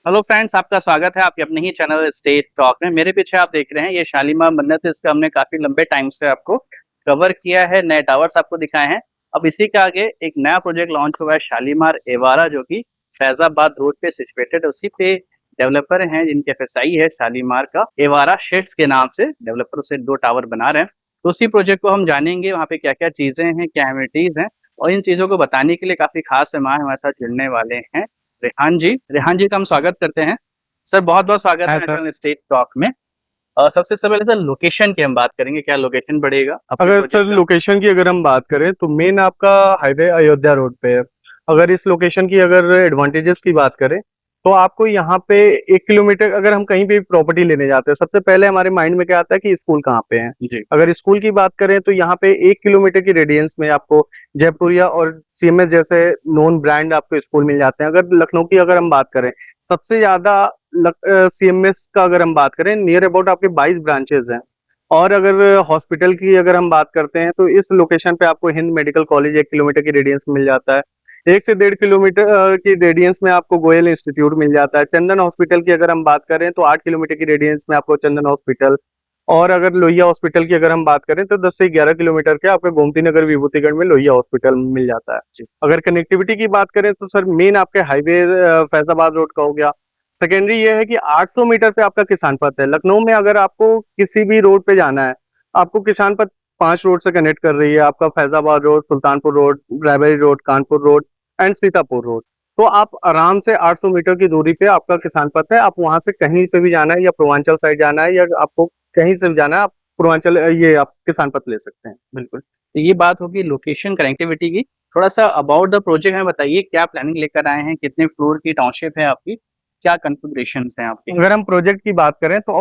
Hello friends, आपका स्वागत है आपके अपने ही चैनल स्टेट टॉक में। मेरे पीछे आप देख रहे हैं ये शालीमार मन्नत है। इसका हमने काफी लंबे टाइम से आपको कवर किया है, नए टावर्स आपको दिखाए हैं। अब इसी के आगे एक नया प्रोजेक्ट लॉन्च हुआ है शालीमार एवारा, जो कि फैजाबाद रोड पे सिचुएटेड। उसी पे डेवलपर हैं जिनके एफएसआई है शालीमार का एवारा शेड्स के नाम से। डेवलपर से 2 टावर बना रहे हैं। तो उसी प्रोजेक्ट को हम जानेंगे, वहाँ पे क्या क्या चीजें हैं, क्या एमिनिटीज हैं, और इन चीजों को बताने के लिए काफी खास मेहमान हमारे साथ जुड़ने वाले हैं। रेहान जी का हम स्वागत करते हैं। सर बहुत बहुत स्वागत है है सर। नेशनल स्टेट टॉक में। सबसे पहले सर लोकेशन की हम बात करेंगे, क्या लोकेशन बढ़ेगा अपने अगर सर प्रोजेक्ट का? लोकेशन की अगर हम बात करें तो मेन आपका हाईवे अयोध्या रोड पे है। अगर इस लोकेशन की अगर एडवांटेजेस की बात करें तो आपको यहाँ पे 1 किलोमीटर अगर हम कहीं भी प्रॉपर्टी लेने जाते हैं सबसे पहले हमारे माइंड में क्या आता है कि स्कूल कहाँ पे है। जी। अगर स्कूल की बात करें तो यहाँ पे 1 किलोमीटर की रेडियंस में आपको जयपुरिया और सीएमएस जैसे नॉन ब्रांड आपको स्कूल मिल जाते हैं। अगर लखनऊ की अगर हम बात करें सबसे ज्यादा सीएमएस का अगर हम बात करें नियर अबाउट आपके 22 ब्रांचेस हैं। और अगर हॉस्पिटल की अगर हम बात करते हैं तो इस लोकेशन पे आपको हिंद मेडिकल कॉलेज 1 किलोमीटर की रेडियंस में मिल जाता है। 1 से 1.5 किलोमीटर की रेडियंस में आपको गोयल इंस्टीट्यूट मिल जाता है। चंदन हॉस्पिटल की अगर हम बात करें तो 8 किलोमीटर की रेडियंस में आपको चंदन हॉस्पिटल। और अगर लोहिया हॉस्पिटल की अगर हम बात करें तो 10 से 11 किलोमीटर के आपके गोमती नगर विभूतिगढ़ में लोहिया हॉस्पिटल मिल जाता है। जी। अगर कनेक्टिविटी की बात करें तो सर मेन आपके हाईवे फैजाबाद रोड का हो गया। सेकेंडरी ये है कि 800 मीटर पे आपका किसान पथ है। लखनऊ में अगर आपको किसी भी रोड पे जाना है आपको किसान पथ 5 रोड से कनेक्ट कर रही है। आपका Faizabad road, Sultanpur road, Raebareli road, Kanpur road and Sitapur road. तो आप आराम से 800 मीटर की दूरी पे आपका किसान पथ है। आप वहां से कहीं पे भी जाना है या पूर्वांचल साइड जाना है या आपको कहीं से भी जाना है आप पूर्वांचल ये आप किसान पथ ले सकते हैं। बिल्कुल, तो ये बात होगी लोकेशन कनेक्टिविटी की। थोड़ा सा अबाउट द प्रोजेक्ट हमें बताइए, क्या प्लानिंग लेकर आए हैं, कितने फ्लोर की टाउनशिप है आपकी, क्या कन्फिग्रेशन है आपके? अगर हम प्रोजेक्ट की बात करें तो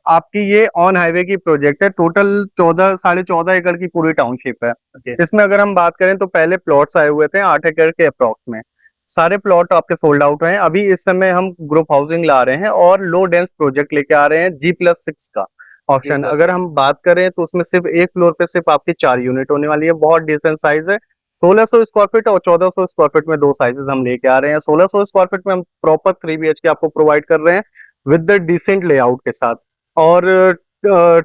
आपकी ये ऑन हाईवे की प्रोजेक्ट है। टोटल 14 साढ़े 14 एकड़ की पूरी टाउनशिप है। ओके। इसमें अगर हम बात करें तो पहले प्लॉट्स आए हुए थे 8 एकड़ के अप्रोक्स में। सारे प्लॉट आपके सोल्ड आउट हैं। अभी इस समय हम ग्रुप हाउसिंग ला रहे हैं और लो डेंस प्रोजेक्ट लेके आ रहे हैं G+6 का जी ऑप्शन। प्लस। अगर हम बात करें तो उसमें सिर्फ एक फ्लोर पे सिर्फ आपकी 4 यूनिट होने वाली है। बहुत डिसेंट साइज है। 1600 स्क्वायर फीट और 1400 स्क्वायर फीट में दो साइजेस हम लेके आ रहे हैं। 1600 स्क्वायर फीट में हम प्रॉपर 3 BHK आपको प्रोवाइड कर रहे हैं विद द डिसेंट लेआउट के साथ। और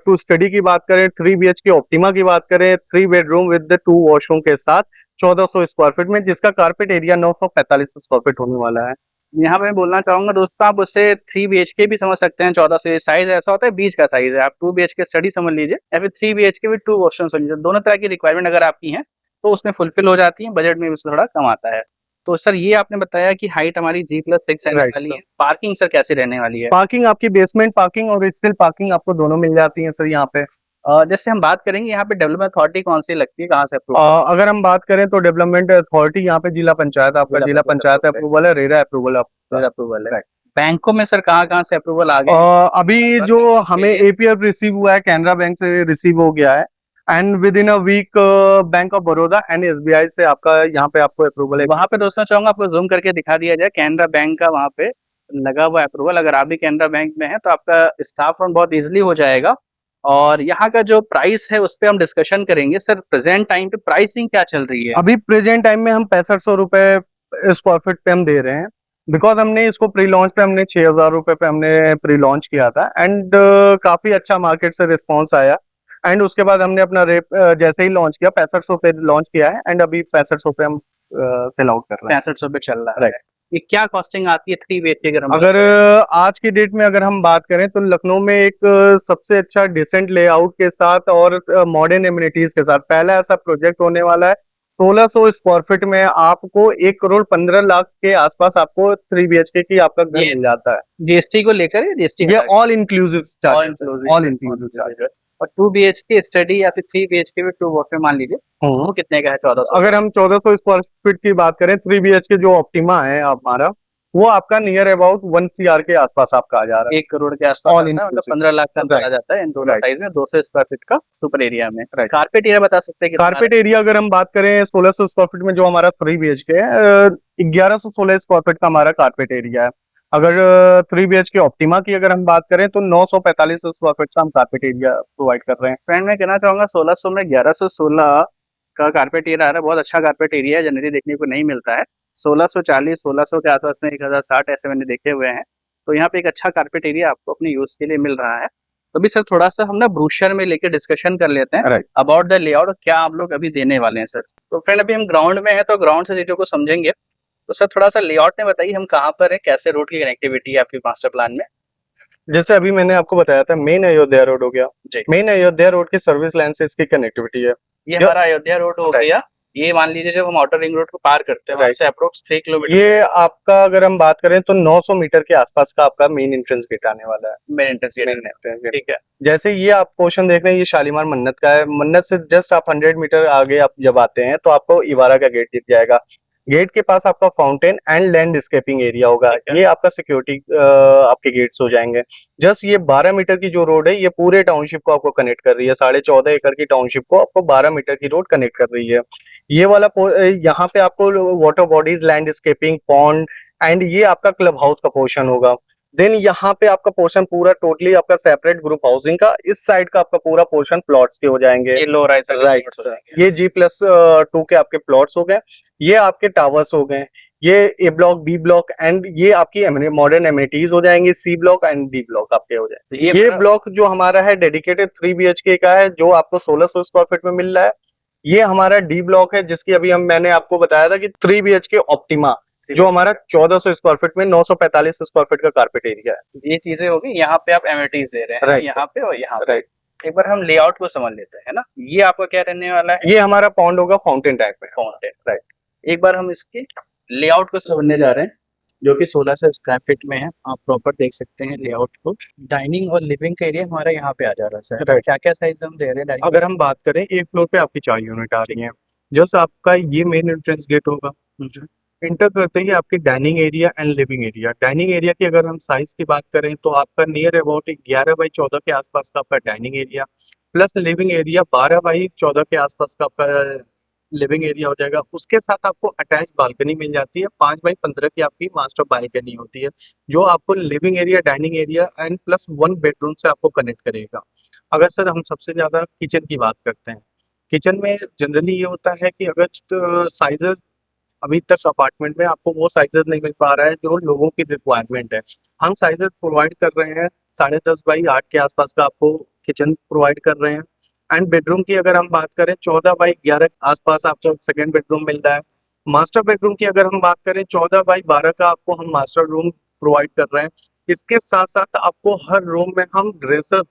टू स्टडी की बात करें 3 BHK ऑप्टिमा की बात करें 3 बेडरूम विद द 2 वॉशरूम के साथ 1400 स्क्वायर फीट में, जिसका कारपेट एरिया 945 स्क्वायर फीट होने वाला है। यहाँ पे मैं बोलना चाहूंगा दोस्तों, आप उससे 3 BHK भी समझ सकते हैं। 14 से साइज ऐसा होता है, बीच का साइज है। आप 2 BHK स्टडी समझ लीजिए या फिर 3 BHK विद 2 वॉशरूम समझ लीजिए। दोनों तरह की रिक्वायरमेंट अगर आपकी है तो उसमें फुलफिल हो जाती है, बजट में भी उससे थोड़ा कम आता है। तो सर ये आपने बताया कि हाइट हमारी G+6 रहने राइट वाली सर। है। पार्किंग सर कैसे रहने वाली है? पार्किंग आपकी बेसमेंट पार्किंग और स्टिल पार्किंग आपको दोनों मिल जाती है सर यहाँ पे। जैसे हम बात करेंगे यहाँ पे डेवलपमेंट अथॉरिटी कौन सी लगती है, कहाँ से अप्रूव? अगर हम बात करें तो डेवलपमें अथॉरिटी यहाँ पे जिला पंचायत, आपका जिला जिला पंचायत पंचायत अप्रूव है, अप्रूवल है, रेरा अप्रूवल आपका। अप्रूवल है। राइट। बैंकों में सर कहाँ कहाँ से अप्रूवल आ गए हैं अभी और जो किस चीज के हमें लिए? एपीएफ रिसीव हुआ है कैनरा बैंक से रिसीव हो गया है। And with in a week bank of Baroda and SBI से आपका यहाँ पे आपको अप्रूवल है। वहां पे दोस्तों चाहूंगा आपको जूम करके दिखा दिया जाए, कैनरा बैंक का वहां पे लगा हुआ अप्रूवल। अगर आप भी कैनरा बैंक में है तो आपका स्टाफ लोन बहुत इजीली हो जाएगा। और यहाँ का जो प्राइस है उस पर हम डिस्कशन करेंगे। सर प्रेजेंट टाइम पे प्राइसिंग क्या चल रही है? अभी प्रेजेंट टाइम में हम 6500 रुपए स्क्वायर फीट पे हम दे रहे हैं। बिकॉज हमने इसको प्री लॉन्च पे हमने 6000 रुपए पे हमने प्री लॉन्च किया था। एंड काफी अच्छा मार्केट से रिस्पॉन्स आया। एंड उसके बाद हमने अपना रेट जैसे ही लॉन्च किया 6500 पे लॉन्च किया है। एंड अभी 6500 पे हम सेल आउट कर रहे हैं। 6500 पे चल रहा राइट। है। ये क्या कॉस्टिंग आती है 3 BHK अगर हम बात अगर करें? आज की डेट में अगर हम बात करें तो लखनऊ में एक सबसे अच्छा डिसेंट लेआउट के साथ और मॉडर्न एमिनिटीज के साथ पहला ऐसा प्रोजेक्ट होने वाला है। 1600 स्क्वायर फीट में आपको 1 करोड़ 15 लाख के आसपास आपको 3 BHK की आपका घर ये मिल जाता है। जीएसटी को लेकर है, जीएसटी ये हटा के? ऑल इंक्लूसिव ऑल चार्जेस है। All inclusive inclusive. चार्जेस। और 2 BHK स्टडी या फिर 3 BHK में 2 वॉशरूम मान लीजिए, वो कितने का है? 1400 अगर का? हम 1400 स्क्वायर फीट की बात करें 3 BHK जो ऑप्टिमा है हमारा वो आपका नियर अबाउट 1 CR के आसपास आपका आ जा रहा 1 करोड़ के आसपास है। ऑल आता है, मतलब इंक्लूसिव। 15 लाख का अंदर राइट। आ जाता है इन दोनों राइट। साइज में, 200 स्क्वायर फीट का सुपर एरिया में। राइट। कारपेट एरिया बता सकते हैं कितना आ कारपेट रहा एरिया अगर हम बात करें 1600 स्क्वायर फीट में जो हमारा 3 BHK है 1116 स्क्वायर फीट का हमारा कारपेट एरिया है। अगर 3 BHK ऑप्टिमा की अगर हम बात करें तो 945 स्क्वायर फीट का हम कारपेट एरिया प्रोवाइड कर रहे हैं। फ्रेंड मैं कहना चाहूंगा 1600 में 1116 का कारपेट एरिया आ रहा है। बहुत अच्छा कारपेट एरिया है, जनरली देखने को नहीं मिलता है। 1640 1600 के आसपास में 1060 ऐसे मैंने देखे हुए हैं। तो यहाँ पे एक अच्छा कारपेट एरिया आपको अपने यूज के लिए मिल रहा है। तो अभी सर थोड़ा सा हम ना ब्रोशर में लेके डिस्कशन कर लेते हैं राइट। अबाउट द लेआउट, क्या आप लोग अभी देने वाले हैं सर। तो फ्रेंड अभी हम ग्राउंड में हैं तो ग्राउंड से चीजों को समझेंगे। तो सर थोड़ा सा लेआउट में बताइए हम कहाँ पर है, कैसे रोड की कनेक्टिविटी है आपकी मास्टर प्लान में। जैसे अभी मैंने आपको बताया था मेन अयोध्या रोड हो गया, जी। मेन अयोध्या रोड के सर्विस लाइन से इसकी कनेक्टिविटी है। ये हमारा अयोध्या रोड हो Right. गया। ये मान लीजिए जब हम आउटर रिंग रोड को पार करते हैं वहां Right. से अप्रोक्स 3 किलोमीटर ये आपका अगर हम बात करें तो 900 मीटर के आसपास का आपका मेन एंट्रेंस गेट आने वाला है। मेन एंट्रेंस गेट मेन है। Entrance gate. ठीक है। जैसे ये आप पोर्शन देख रहे हैं, ये शालीमार मन्नत का है। मन्नत से जस्ट आप 100 मीटर आगे आप जब आते हैं तो आपको इवारा का गेट दिख जाएगा। गेट के पास आपका फाउंटेन एंड लैंडस्केपिंग एरिया होगा। ठीक है। ये आपका सिक्योरिटी आपके गेट्स हो जाएंगे। जस्ट ये 12 मीटर की जो रोड है ये पूरे टाउनशिप को आपको कनेक्ट कर रही है। 14.5 एकड़ की टाउनशिप को आपको 12 मीटर की रोड कनेक्ट कर रही है। ये वाला यहाँ पे आपको water bodies, landscaping, pond and ये आपका क्लब हाउस का पोर्शन होगा। देन यहाँ पे आपका पोर्शन पूरा टोटली आपका सेपरेट ग्रुप हाउसिंग का, इस साइड का आपका पूरा पोर्शन प्लॉट्स के हो जाएंगे। ये लो राइज राइट, ये G+2 के आपके प्लॉट्स हो गए, ये आपके टावर्स हो गए, ये A block, B block and ये आपकी मॉडर्न एमिनिटीज हो जाएंगे। C block and D block आपके हो जाएंगे। ये ब्लॉक जो हमारा है डेडिकेटेड 3 BHK का है, जो आपको 1600 स्क्वायर फीट में मिल रहा है। ये हमारा डी ब्लॉक है जिसकी अभी मैंने आपको बताया था कि 3 BHK ऑप्टिमा, जो हमारा 1400 स्क्वायर फीट में 945 स्क्वायर फीट का कारपेट एरिया है। ये चीजें होगी। यहाँ पे आप एमिनिटीज दे रहे हैं। Right. यहाँ पे और यहाँ पे। राइट। एक बार हम लेआउट को समझ लेते हैं, है ना। ये आपका क्या रहने वाला है। ये हमारा पॉन्ड होगा फाउंटेन टाइप में। फाउंटेन। राइट। एक बार हम इसके लेआउट को समझने जा रहे हैं जो कि 1600 स्क्वायर फीट में है। आप प्रॉपर देख सकते हैं लेआउट को। डाइनिंग और लिविंग का एरिया हमारा यहाँ पे आ जा रहा है। Right. क्या क्या साइज हम दे रहे हैं। अगर हम बात करें एक फ्लोर पे आपकी 4 यूनिट आ रही हैं। जैसे आपका ये मेन एंट्रेंस गेट होगा, इंटर करते ही आपकी dining area and living area. Dining area की अगर हम साइज की बात करें तो आपका नियर अबाउट 11x14 के आसपास का आपका dining area, plus living area 12x14 के आसपास का आपका लिविंग एरिया हो जाएगा। उसके साथ आपको अटैच बालकनी मिल जाती है। 5x15 की आपकी मास्टर बालकनी होती है, जो आपको living area, dining area and plus 1 bedroom से आपको कनेक्ट करेगा। अगर सर हम सबसे ज्यादा किचन की बात करते हैं, किचन में जनरली ये होता है कि अगर साइजेस अभी तक अपार्टमेंट में आपको वो साइजेस नहीं मिल पा रहा है जो लोगों की रिक्वायरमेंट है। हम साइजेस प्रोवाइड कर रहे हैं 10.5x8 के आसपास का आपको किचन प्रोवाइड कर रहे हैं। एंड बेडरूम की अगर हम बात करें 14x11 के आसपास आपको सेकेंड बेडरूम मिल रहा है। मास्टर बेडरूम की अगर हम बात करें 14x12 का आपको हम मास्टर रूम प्रोवाइड कर रहे हैं। इसके साथ साथ आपको हर रूम में हम ड्रेसर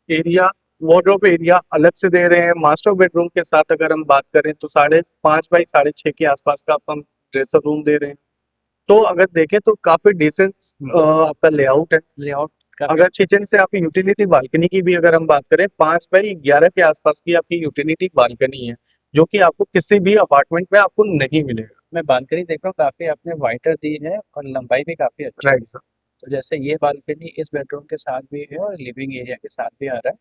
एरिया, वार्डरोब एरिया अलग से दे रहे हैं। मास्टर बेडरूम के साथ अगर हम बात करें तो 5.5x6 के आसपास का हम ड्रेसर रूम दे रहे हैं। तो अगर देखें तो काफी डिसेंट आपका लेआउट है। लेआउट अगर किचन से आप यूटिलिटी बालकनी की भी अगर हम बात करें 5x11 के आसपास की आपकी यूटिलिटी बालकनी है, जो कि आपको किसी भी अपार्टमेंट में आपको नहीं मिलेगा। मैं बालकनी देख रहा हूँ, काफी आपने वाइटर दी है और लंबाई भी काफी अच्छी है। Right sir. तो जैसे ये बालकनी इस बेडरूम के साथ भी है और लिविंग एरिया के साथ भी आ रहा है।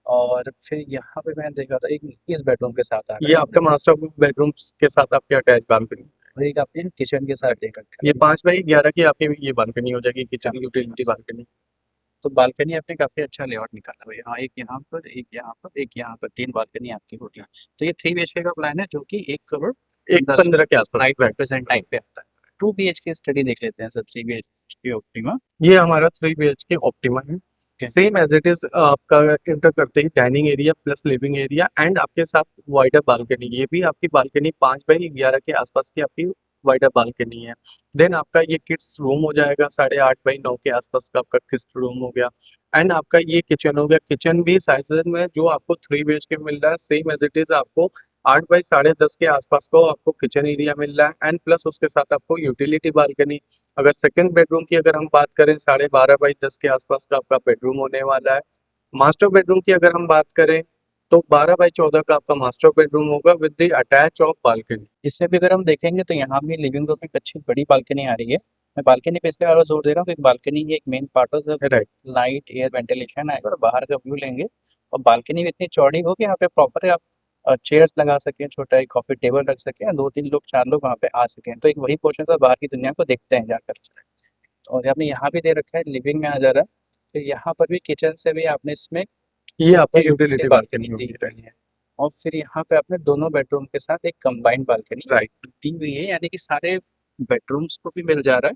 और फिर यहाँ पे मैंने देखा था एक इस बेडरूम के साथ आ रहा ये है आपका मास्टर बेडरूम के साथ आपकी अटैच बालकनी, और एक आपने किचन के साथ देख रखा है। ये 5x11 की आपकी ये बालकनी हो जाएगी, किचन यूटिलिटी बालकनी। तो बालकनी आपने काफी अच्छा लेआउट निकाला हुआ है। यहाँ एक, यहाँ पर एक, यहाँ पर एक, यहाँ पर 3 बालकनी आपकी होगी। तो ये 3 BHK का प्लान है जो कि 1 करोड़ 1.15 के आसपास। राइट रिप्रेजेंट टाइप पे आता है। 2 BHK स्टडी देख लेते हैं सर। 3 BHK optima. ये हमारा 3 BHK ऑप्टिमा है। सेम एज इट इज आपका इंटर करते ही dining area plus living area and आपके साथ वाइडर बालकनी। ये भी आपकी बालकनी 5x11 के आसपास की आपकी वाइडर बालकनी है। देन आपका ये किड्स रूम हो जाएगा 8.5x9 के आसपास का आपका किड्स रूम हो गया। एंड आपका ये किचन हो गया। किचन भी साइज में जो आपको 3 BHK मिल रहा है, सेम एज इट इज आपको 8x10.5 के आसपास को आपको किचन एरिया मिल रहा है एंड प्लस उसके साथ आपको यूटिलिटी बालकनी। अगर सेकंड बेडरूम की अगर हम बात करें 12.5x10 के आसपास का आपका बेडरूम होने वाला है। मास्टर बेडरूम की अगर हम बात करें तो 12x14 का आपका मास्टर बेडरूम होगा with the attach of balcony. इसमें भी अगर हम देखेंगे तो यहाँ भी लिविंग रूम में एक अच्छी बड़ी बालकनी आ रही है। मैं बालकनी पे इसलिए बार जोर दे रहा हूँ कि बालकनी एक main part of right. Light air ventilation आएगा और बाहर का व्यू लेंगे। और बालकनी भी इतनी चौड़ी हो कि यहाँ पे प्रॉपर आप चेयर्स लगा सकें, छोटा एक कॉफी टेबल रख सकें, 2-3 लोग 4 लोग वहाँ पे आ सकें। तो एक वही पोर्शन से बाहर की दुनिया को देखते हैं जाकर। और आपने यहाँ भी दे रखा है, लिविंग में आ जा रहा है। फिर यहाँ पर भी किचन से भी आपने इसमें ये आपकी यूटिलिटी बालकनी दी होगी। हुई है। और फिर यहाँ पे आपने दोनों बेडरूम के साथ एक कंबाइंड बालकनी राइट। दी हुई है, यानी कि सारे बेडरूम्स को भी मिल जा रहा है,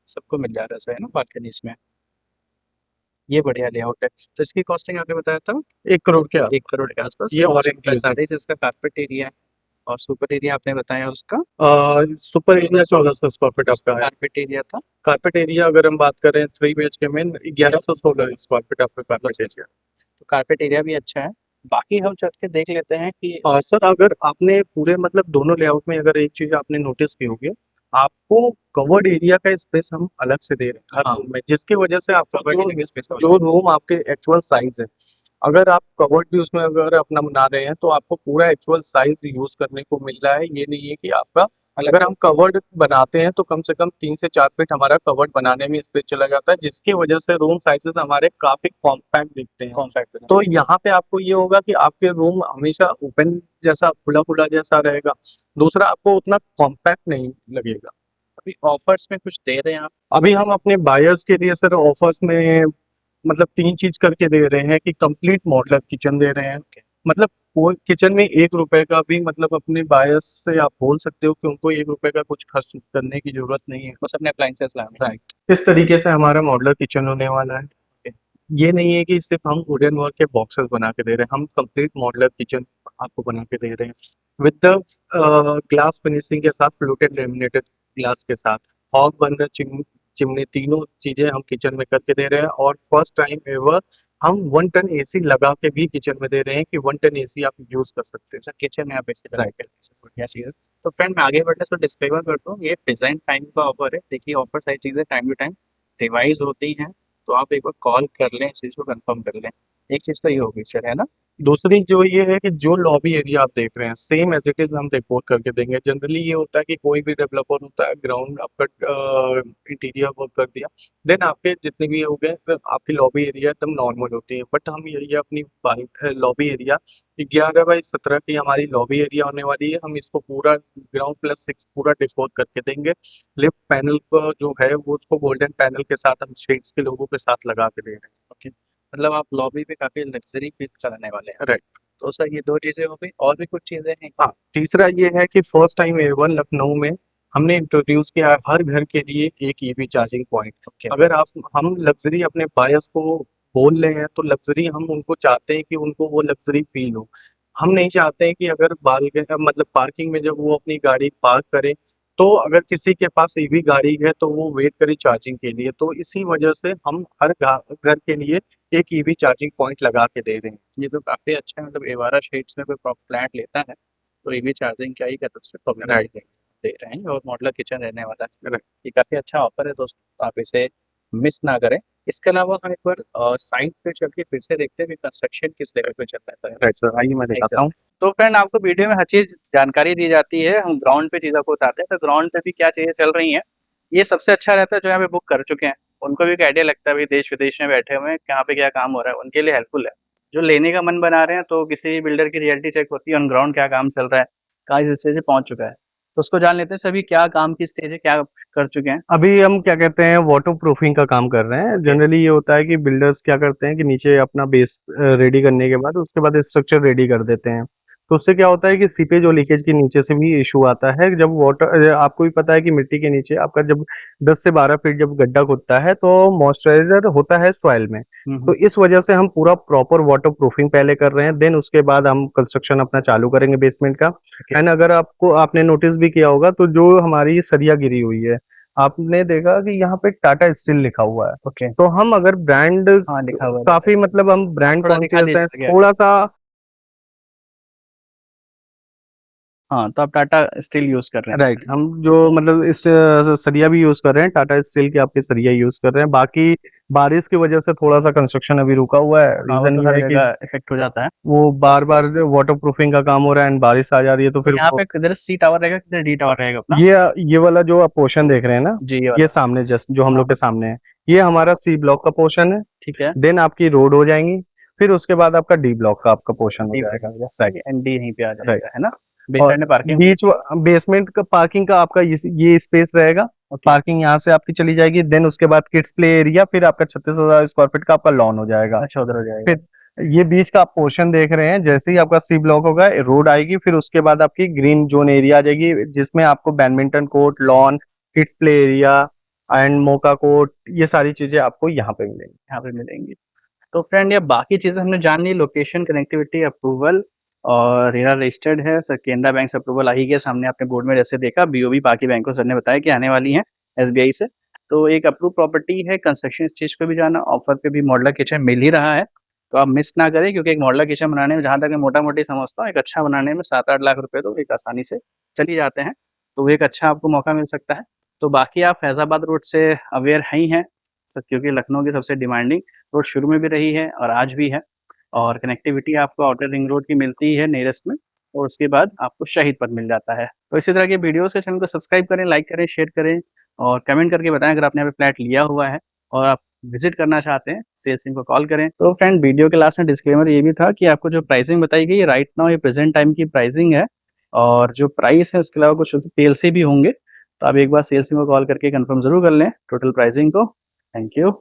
सबको मिल जा रहा है ना बालकनीज में। ये बढ़िया लेआउट है। तो इसकी कॉस्टिंग आपने बताया था 1 करोड़ के 1 करोड़ के आसपास। ये और और इंक्लूसिव। 45 इसका कारपेट एरिया है, और सुपर एरिया आपने बताया उसका सुपर एरिया 1400 स्क्वायर फीट आपका है। कारपेट एरिया था। कारपेट एरिया अगर हम बात करें 3 BHK में 1116 स्क्वायर फीट आपका कारपेट एरिया। तो कारपेट एरिया भी अच्छा है। बाकी हम चल के देख लेते हैं कि सर अगर आपने पूरे मतलब दोनों लेआउट में अगर एक चीज आपने नोटिस की होगी, आपको कवर्ड एरिया का स्पेस हम अलग से दे रहे हैं हर हाँ। रूम में, जिसकी वजह से आपका covered जो area space का जो रूम आपके एक्चुअल साइज है, अगर आप कवर्ड भी उसमें अगर अपना बना रहे हैं तो आपको पूरा एक्चुअल साइज यूज करने को मिल रहा है। ये नहीं है कि आपका अगर हम कवर्ड बनाते हैं तो कम से कम 3 से 4 फीट हमारा कवर्ड बनाने में स्पेस चला जाता है, जिसकी वजह से रूम साइजेस हमारे काफी कॉम्पैक्ट दिखते हैं। कॉम्पैक्ट है। तो यहाँ पे आपको ये होगा कि आपके रूम हमेशा ओपन जैसा खुला खुला जैसा रहेगा। दूसरा, आपको उतना कॉम्पैक्ट नहीं लगेगा। अभी ऑफर्स में कुछ दे रहे हैं आप? अभी हम अपने बायर्स के लिए सर ऑफर्स में मतलब 3 चीज करके दे रहे हैं कि कंप्लीट मॉडलर किचन दे रहे हैं। मतलब कोई किचन में 1 रुपए का भी मतलब अपने बायर्स से आप बोल सकते हो कि उनको 1 रुपए का कुछ खर्च करने की जरूरत नहीं है। बस अपने अप्लाइंसेस लाना। राइट, इस तरीके से हमारा मॉडलर किचन होने वाला है। ये नहीं है कि सिर्फ हम वुडन वर्क के बॉक्सेस बना के दे रहे हैं, हम कंप्लीट मॉडलर किचन आपको बना के दे रहे हैं विद द ग्लास फिनिशिंग के साथ, फ्लूटेड लेमिनेटेड ग्लास के साथ, हॉग बर्नर, चिमनी, तीनों चीजें हम किचन में करके दे रहे हैं। और फर्स्ट टाइम एवर हम 1 टन AC लगा के भी किचन में दे रहे हैं कि 1 टन AC आप यूज कर सकते हैं। सर किचन में आप ऐसे बढ़िया चीज़ है। तो फ्रेंड मैं आगे बढ़ने से डिस्क्लेमर करता हूँ, ये डिजाइन टाइम का ऑफर है। देखिए ऑफर सारी चीज़ें टाइम टू टाइम रिवाइज होती हैं, तो आप एक बार कॉल कर लें, इस चीज़ को कंफर्म कर लें। एक चीज़ तो ये होगी सर, है ना? दूसरी जो ये है कि जो लॉबी एरिया आप देख रहे हैं सेम एज इट इज हम रिपोर्ट करके देंगे। जनरली ये होता है कि कोई भी डेवलपर होता है, ग्राउंड आपका इंटीरियर वर्क कर दिया, देन आपके जितने भी हो गए फिर आपकी लॉबी एरिया एकदम नॉर्मल होती है। बट हम ये अपनी लॉबी एरिया 11 बाई 17 की हमारी लॉबी एरिया होने वाली है। हम इसको पूरा ग्राउंड प्लस 6 पूरा डिस्पोज करके देंगे। लिफ्ट पैनल का जो है वो उसको गोल्डन पैनल के साथ हम शेड्स के लोगों के साथ लगा के दे रहे हैं। ओके, मतलब आप लॉबी में काफ़ी लग्जरी फील कराने वाले हैं। राइट। तो सर ये 2 चीज़ें हो गई, और भी कुछ चीज़ें हैं? हाँ, तीसरा ये है कि फर्स्ट टाइम एवर लखनऊ में हमने इंट्रोड्यूस किया है हर घर के लिए एक EV चार्जिंग पॉइंट। ओके। अगर आप हम लग्जरी अपने बायर्स को बोल रहे हैं तो लग्जरी हम उनको चाहते हैं कि उनको वो लग्जरी फील हो। हम नहीं चाहते हैं कि अगर मतलब पार्किंग में जब वो अपनी गाड़ी पार्क करें तो अगर किसी के पास EV गाड़ी है तो वो वेट करे चार्जिंग के लिए। तो इसी वजह से हम हर घर के लिए एक EV चार्जिंग पॉइंट लगा के दे रहे हैं। ये तो काफ़ी अच्छा है, मतलब एवारा शेड्स में कोई फ्लैट लेता है तो ईवी चार्जिंग क्या ही कर उससे प्रॉब्लम राइट। दे रहे हैं, और मॉडलर किचन रहने वाला है। ये काफ़ी अच्छा ऑफर है दोस्तों, तो आप इसे मिस ना करें। इसके अलावा हम एक बार साइट पे चल के फिर से देखते हैं कि कंस्ट्रक्शन किस लेवल पे चल रहा है। राइट सर, आइए मैं दिखाता हूँ। तो फ्रेंड आपको वीडियो में हर चीज़ जानकारी दी जाती है, हम ग्राउंड पे चीज़ों को बताते हैं। तो ग्राउंड पे भी क्या चीज़ें चल रही हैं, ये सबसे अच्छा रहता है जो यहाँ पे बुक कर चुके हैं, उनको भी एक आइडिया लगता है भाई देश विदेश में बैठे हुए हैं कहाँ पे क्या काम हो रहा है, उनके लिए हेल्पफुल है। जो लेने का मन बना रहे हैं तो किसी बिल्डर की रियलिटी चेक होती है, ऑन ग्राउंड क्या काम चल रहा है, कहाँ स्टेज पे पहुंच चुका है, तो उसको जान लेते हैं सभी क्या काम की स्टेज है, क्या कर चुके हैं। अभी हम क्या कहते हैं वाटर प्रूफिंग का काम कर रहे हैं। जनरली ये होता है कि बिल्डर्स क्या करते हैं कि नीचे अपना बेस रेडी करने के बाद उसके बाद स्ट्रक्चर रेडी कर देते हैं। तो उससे क्या होता है कि सीपेज और लीकेज के नीचे से भी इशू आता है। जब वाटर, आपको भी पता है कि मिट्टी के नीचे आपका जब 10 से 12 फीट जब गड्ढा खुदता है तो मॉइस्चराइजर होता है सॉइल में। तो इस वजह से हम पूरा प्रॉपर वाटर प्रूफिंग पहले कर रहे हैं, देन उसके बाद हम कंस्ट्रक्शन अपना चालू करेंगे बेसमेंट का। एंड अगर आपने नोटिस भी किया होगा तो जो हमारी सरिया गिरी हुई है, आपने देखा कि यहाँ पे टाटा स्टील लिखा हुआ है। ओके। तो हम अगर ब्रांड हाँ लिखा हुआ है, काफी मतलब हम ब्रांड थोड़ा दिखा कॉन्शियस हैं दीजिए। थोड़ा सा। हाँ तो आप टाटा स्टील यूज कर रहे हैं। राइट, हम जो मतलब इस सरिया भी यूज कर रहे हैं, टाटा स्टील के आपके सरिया यूज कर रहे हैं। बाकी बारिश की वजह से थोड़ा सा कंस्ट्रक्शन अभी रुका हुआ है। हाँ, वो रीजन तो ये हर है कि जगह इफेक्ट हो जाता है। वो बार बार वाटर प्रूफिंग का काम हो रहा है एंड बारिश आ जा रही है तो तो फिर यहाँ वो पे किधर सी टावर रहेगा, किधर डी टावर रहेगा अपना? ये वाला जो आप पोर्शन देख रहे हैं ना, जी ये ये वाला। सामने जस्ट जो हम हाँ लोग के सामने है, ये हमारा सी ब्लॉक का पोर्शन है। ठीक है। देन आपकी रोड हो जाएंगी, फिर उसके बाद आपका डी ब्लॉक का आपका पोर्शन हो डी जाएगा। सही, एंड डी यहीं पे आ राइट। जाएगा, है ना? और बेसमेंट में पार्किंग। बीच बेसमेंट का पार्किंग का आपका ये स्पेस रहेगा। ओके। पार्किंग यहाँ से आपकी चली जाएगी, देन उसके बाद किड्स प्ले एरिया, फिर आपका 36,000 स्क्वायर फीट का आपका लॉन हो जाएगा। अच्छा उधर हो जाएगा। फिर ये बीच का आप पोर्शन देख रहे हैं, जैसे ही आपका सी ब्लॉक होगा रोड आएगी, फिर उसके बाद आपकी ग्रीन जोन एरिया आ जाएगी जिसमें आपको badminton court, lawn, kids play area and मोका कोर्ट, ये सारी चीजें आपको यहाँ पे मिलेंगी। यहाँ पे मिलेंगी। तो फ्रेंड ये बाकी चीज़ें हमने जान ली, लोकेशन, कनेक्टिविटी, अप्रूवल, और रेरा रजिस्टर्ड है सर, केनरा बैंक से अप्रूवल आ ही गया, सामने आपने बोर्ड में जैसे देखा। बीओबी बाकी बैंकों सर ने बताया कि आने वाली हैं एसबीआई से। तो एक अप्रूव प्रॉपर्टी है, कंस्ट्रक्शन स्टेज पे भी जाना, ऑफर पे भी मॉडुलर किचन मिल ही रहा है, तो आप मिस ना करें, क्योंकि एक मॉडुलर किचन बनाने में, जहाँ तक मैं मोटा मोटी समझता हूँ, एक अच्छा बनाने में 7-8 लाख रुपए तो एक आसानी से चल ही जाते हैं। तो एक अच्छा आपको मौका मिल सकता है। तो बाकी आप फैजाबाद रोड से अवेयर ही हैं सर, क्योंकि लखनऊ की सबसे डिमांडिंग रोड शुरू में भी रही है और आज भी है, और कनेक्टिविटी आपको आउटर रिंग रोड की मिलती ही है नियरेस्ट में, और उसके बाद आपको शहीद पथ मिल जाता है। तो इसी तरह के वीडियोस के चैनल को सब्सक्राइब करें, लाइक करें, शेयर करें, और कमेंट करके बताएं अगर आपने यहाँ पे फ्लैट लिया हुआ है और आप विजिट करना चाहते हैं, सेल्स टीम को कॉल करें। तो फ्रेंड वीडियो के लास्ट में डिस्क्लेमर ये भी था कि आपको जो प्राइसिंग बताई गई है राइट नाउ, ये प्रेजेंट टाइम की प्राइसिंग है, और जो प्राइस है उसके अलावा कुछ तेल से भी होंगे, तो आप एक बार सेल्स टीम को कॉल करके कंफर्म जरूर कर लें टोटल प्राइसिंग को। Thank you.